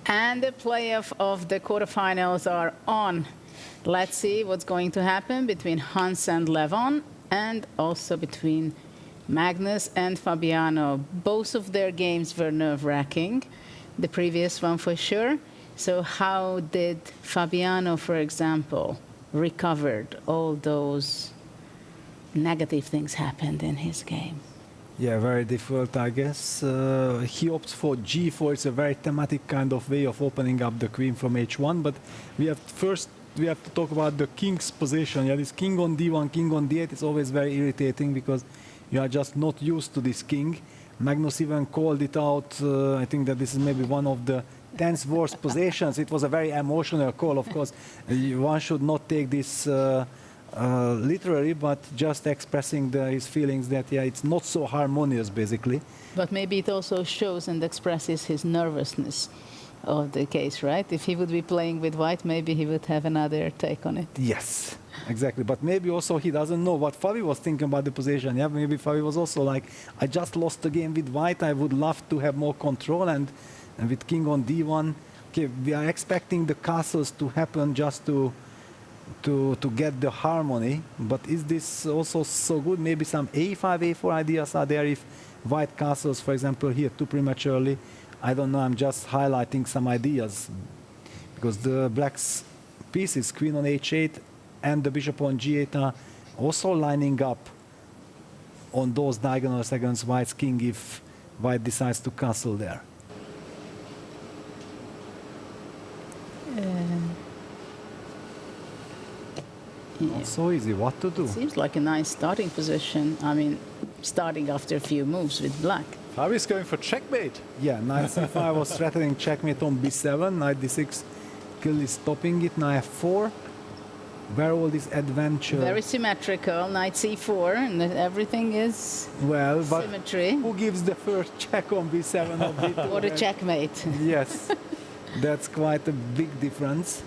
And the playoff of the quarterfinals are on. Let's see what's going to happen between Hans and Levon, and also between Magnus and Fabiano. Both of their games were nerve-wracking, the previous one for sure. So how did Fabiano, for example, recovered all those negative things happened in his game? Yeah, very difficult, I guess. He opts for g4. It's a very thematic kind of way of opening up the queen from h1. But we have to talk about the king's position. Yeah, this king on d1, king on d8 is always very irritating because you are just not used to this king. Magnus even called it out. I think that this is maybe one of the 10th worst positions. It was a very emotional call, of course. One should not take this literary, but just expressing his feelings that, yeah, it's not so harmonious, basically. But maybe it also shows and expresses his nervousness of the case, right? If he would be playing with white, maybe he would have another take on it. Yes, exactly. But maybe also he doesn't know what Fabi was thinking about the position. Yeah, maybe Fabi was also like, I just lost the game with white. I would love to have more control. And with king on d1, okay, we are expecting the castles to happen just to get the harmony, but is this also so good? Maybe some a5, a4 ideas are there if white castles, for example, here too prematurely. I don't know, I'm just highlighting some ideas because the black's pieces, queen on h8 and the bishop on g8 are also lining up on those diagonals against white's king if white decides to castle there. Not so easy. What to do? It seems like a nice starting position. I mean, starting after a few moves with black. Fabi's going for checkmate. Yeah, knight c5 was threatening checkmate on b7. Knight d6 clearly stopping it. Knight f4. Where all this adventure? Very symmetrical. Knight c4, and everything is well, but symmetry. Who gives the first check on b7 or b2? Or a checkmate. Yes, that's quite a big difference.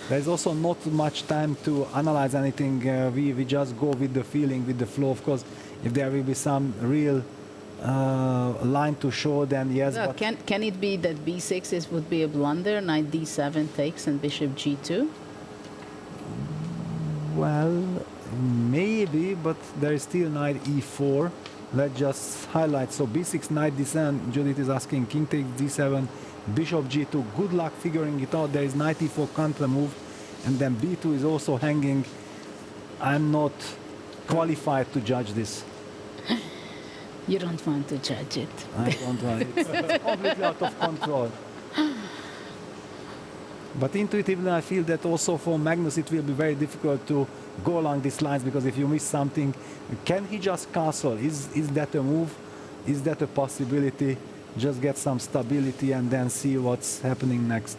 There's also not much time to analyze anything. We just go with the feeling, with the flow. Of course, if there will be some real line to show, then yes. Well, but can it be that b6 would be a blunder, knight d7 takes, and bishop g2? Well, maybe, but there is still knight e4. Let's just highlight. So b6, knight d7. Judith is asking king takes d7. Bishop g2, good luck figuring it out. There is knight e4 counter move, and then b2 is also hanging. I'm not qualified to judge this. You don't want to judge it. I don't want it. It's completely out of control. But intuitively, I feel that also for Magnus it will be very difficult to go along these lines, because if you miss something, can he just castle? Is that a move? Is that a possibility? Just get some stability and then see what's happening next.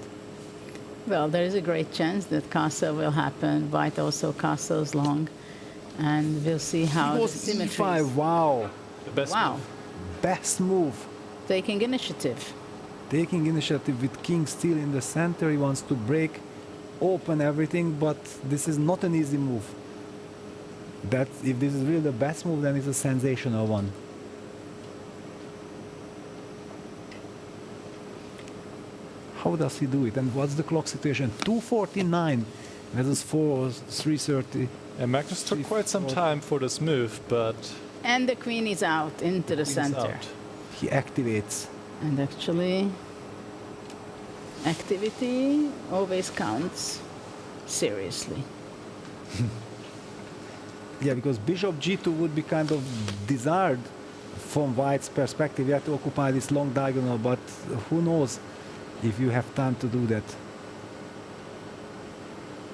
Well, there is a great chance that castle will happen. White also castles long, and we'll see how the symmetry is. e5, wow. The best Wow. move. Best move. Taking initiative. Taking initiative with king still in the center. He wants to break open everything, but this is not an easy move. If this is really the best move, then it's a sensational one. How does he do it? And what's the clock situation? 2:49 versus 3:30. And Magnus took quite some time for this move, but And the queen is out into the he's center. out. He activates. And actually, activity always counts seriously. Yeah, because bishop g2 would be kind of desired from white's perspective. You have to occupy this long diagonal, but who knows if you have time to do that.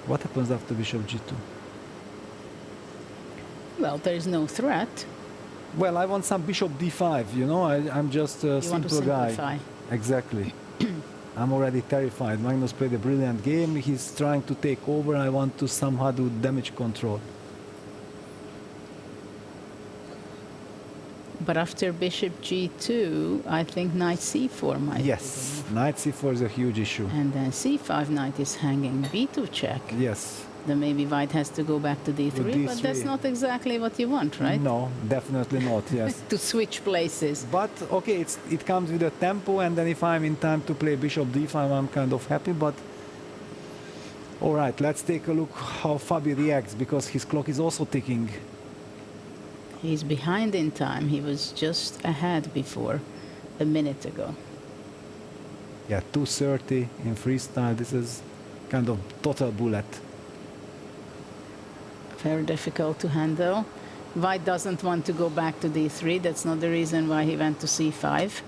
What happens after bishop g2? Well, there is no threat. Well, I want some bishop d5, you know, I'm just a You want to simple guy. simplify. Exactly. I'm already terrified. Magnus played a brilliant game. He's trying to take over. I want to somehow do damage control. But after bishop g2, I think knight c4 might be. Yes, knight c4 is a huge issue. And then c5 knight is hanging, b2 check. Yes, then maybe white has to go back to d3, but that's d3. not exactly what you want, right? No, definitely not, yes. To switch places. But okay, it comes with a tempo, and then if I'm in time to play bishop d5, I'm kind of happy. But all right, let's take a look how Fabi reacts, because his clock is also ticking. He's behind in time. He was just ahead before, a minute ago. Yeah, 2:30 in freestyle. This is kind of total bullet. Very difficult to handle. White doesn't want to go back to d3. That's not the reason why he went to c5.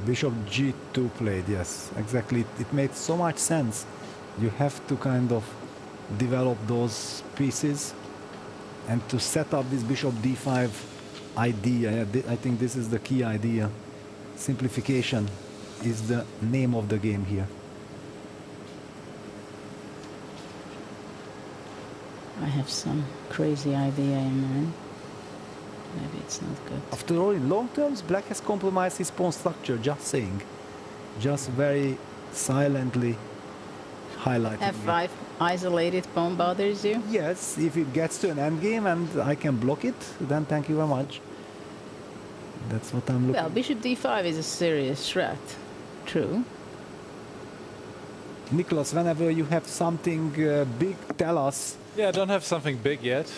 Bishop g2 played, yes, exactly. It made so much sense. You have to kind of develop those pieces and to set up this bishop d5 idea. I think this is the key idea. Simplification is the name of the game here. I have some crazy idea in mind. Maybe it's not good. After all, in long terms, black has compromised his pawn structure, just saying. Just very silently highlighting it. f5, isolated pawn bothers you? Yes, if it gets to an endgame and I can block it, then thank you very much. That's what I'm looking Well, bishop d5 is a serious threat. True. Nicholas, whenever you have something big, tell us. Yeah, I don't have something big yet.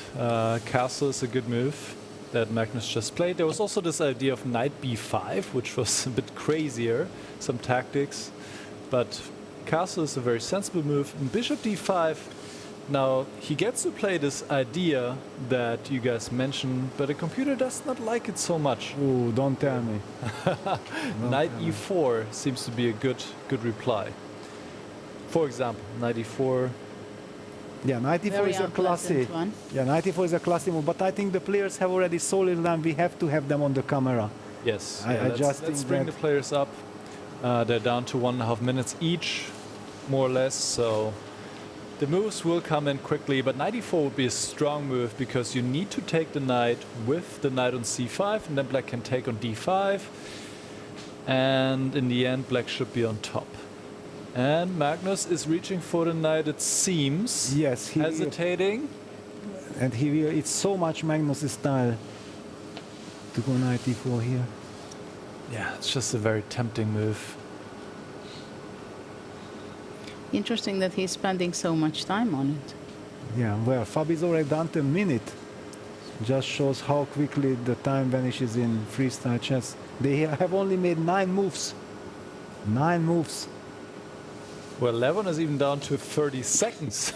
Castle is a good move that Magnus just played. There was also this idea of knight b5, which was a bit crazier, some tactics. But castle is a very sensible move. And bishop d5, now he gets to play this idea that you guys mentioned, but the computer does not like it so much. Oh, don't tell me. Knight e4 seems to be a good reply. For example, knight e4. Yeah, knight e4 Very is a classy. unpleasant one. Yeah, knight e4 is a classy move, but I think the players have already solid and we have to have them on the camera. Yes, I yeah, just let's think bring that- the players up. They're down to 1.5 minutes each, more or less. So the moves will come in quickly, but knight e4 would be a strong move because you need to take the knight with the knight on c5, and then black can take on d5. And in the end, black should be on top. And Magnus is reaching for the knight, it seems. Yes, he will. Hesitating. And he will. It's so much Magnus' style to go knight e4 here. Yeah, it's just a very tempting move. Interesting that he's spending so much time on it. Yeah, well, Fabi's already done to a minute. Just shows how quickly the time vanishes in freestyle chess. They have only made 9 moves. 9 moves. Well, Levon is even down to 30 seconds.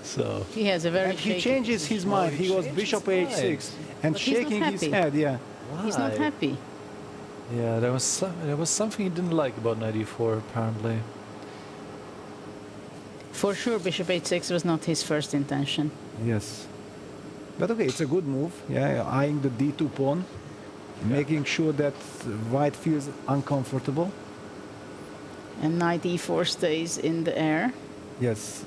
So He has a very And he shaky changes his position. mind. he He goes changed bishop his h6 and But he's not shaking his happy. head. Yeah, He's not Why? happy. Yeah, there was something he didn't like about knight e4 apparently. For sure, bishop h6 was not his first intention. yes. But okay, it's a good move. Yeah, eyeing the d2 pawn, making sure that white feels uncomfortable. And knight e4 stays in the air. Yes,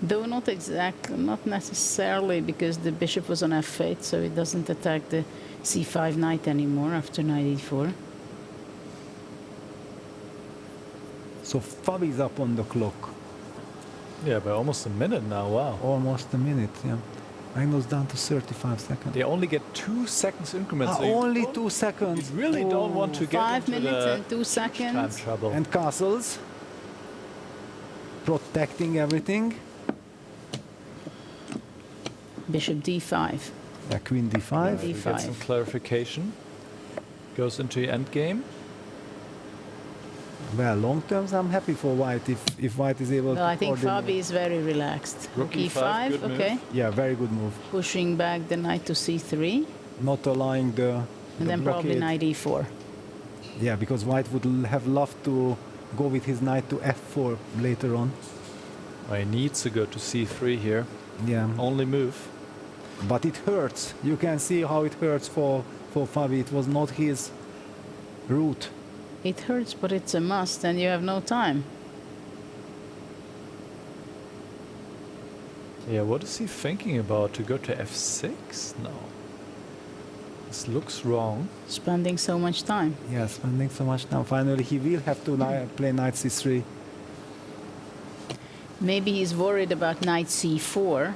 Though not exactly, not necessarily, because the bishop was on f8, so it doesn't attack the c5 knight anymore after knight e4. so Fabi's up on the clock. Yeah, by almost a minute now. Wow. Almost a minute, yeah. Magnus down to 35 seconds. They only get 2 seconds increments. so you Only don't- 2 seconds. You really don't want to get 5 into minutes the and 2 time seconds. trouble. And castles. Protecting everything. Bishop d5. Yeah, queen d5. We get some d5. clarification. Goes into the endgame. Well, long terms, I'm happy for white if white is able Well, to I think coordinate. Fabi is very relaxed. Rook Rook e5, e5, good move. okay. Yeah, very good move. Pushing back the knight to c3, Not allowing the and then probably blockade. knight e4. Yeah, because white would have loved to go with his knight to f4 later on. Well, he needs to go to c3 here. Yeah, Only move. but it hurts. You can see how it hurts for Fabi. It was not his route. It hurts, but it's a must, and you have no time. Yeah, what is he thinking about? To go to f6? No. This looks wrong. Spending so much time. Yeah, spending so much time. Finally, he will have to play knight c3. Maybe he's worried about knight c4.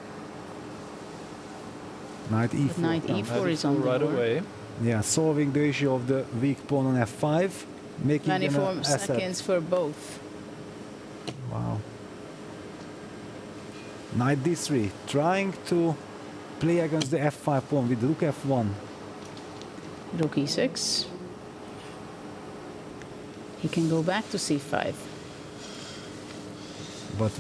Knight e4. But knight comes. e4 is on the right board. away. Yeah, solving the issue of the weak pawn on f5, making an 24 asset. seconds for both. Wow. Knight d3, trying to play against the f5 pawn with rook f1. Rook e6. He can go back to c5. But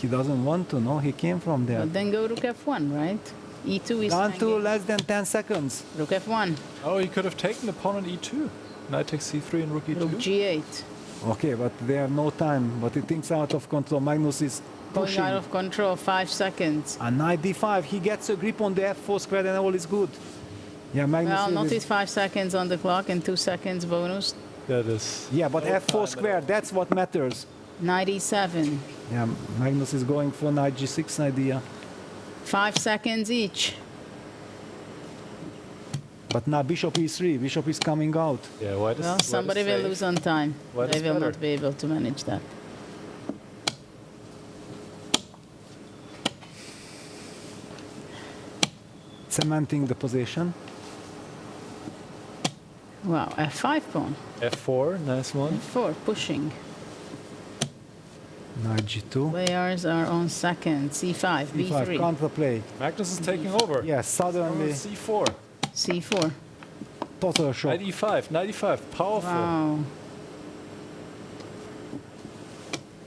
he doesn't want to, no? He came from there. But then go rook f1, right? e2 is Down to hanging. less than 10 seconds. Rook f1. Oh, he could have taken the pawn on e2. Knight takes c3 and rook e2. Rook g8. Okay, but they have no time. But he thinks out of control. Magnus is Going pushing. out of control, 5 seconds. And knight d5, he gets a grip on the f4 square and all is good. Yeah, Magnus Well, is- notice 5 seconds on the clock and 2 seconds bonus. That is. Yeah, but no f4 time at square, all. that's what matters. Knight e7. Yeah, Magnus is going for knight g6 idea. 5 seconds each. But now bishop e3, bishop is coming out. Yeah, white is. Well, white is somebody will safe. lose on time. White They is will better. not be able to manage that. Cementing the position. Wow, f5 pawn. f4, nice one. f4, pushing. Knight g2. Players are on second. c5, e5, b3, counterplay. Magnus is taking over. Yes, suddenly c4. c4. total shock. Knight e5, knight e5, powerful. Wow.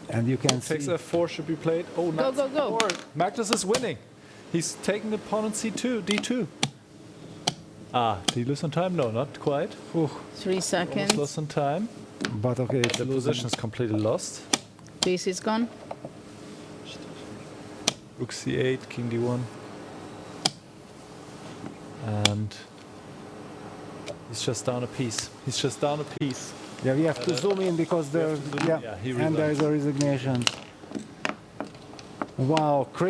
And you can Takes see f4 should be played. Oh, Go, knight go, go. c4. Magnus is winning. He's taking the pawn on c2, d2. Ah, did he lose on time? No, not quite. 3 Almost seconds. lost on time. but okay, it's The position is completely lost. Piece is gone. Rook c8, king d1. And he's just down a piece. He's just down a piece. Yeah, we have to zoom in because there, to zoom in, yeah, yeah, he and there is a resignation. Wow, crazy.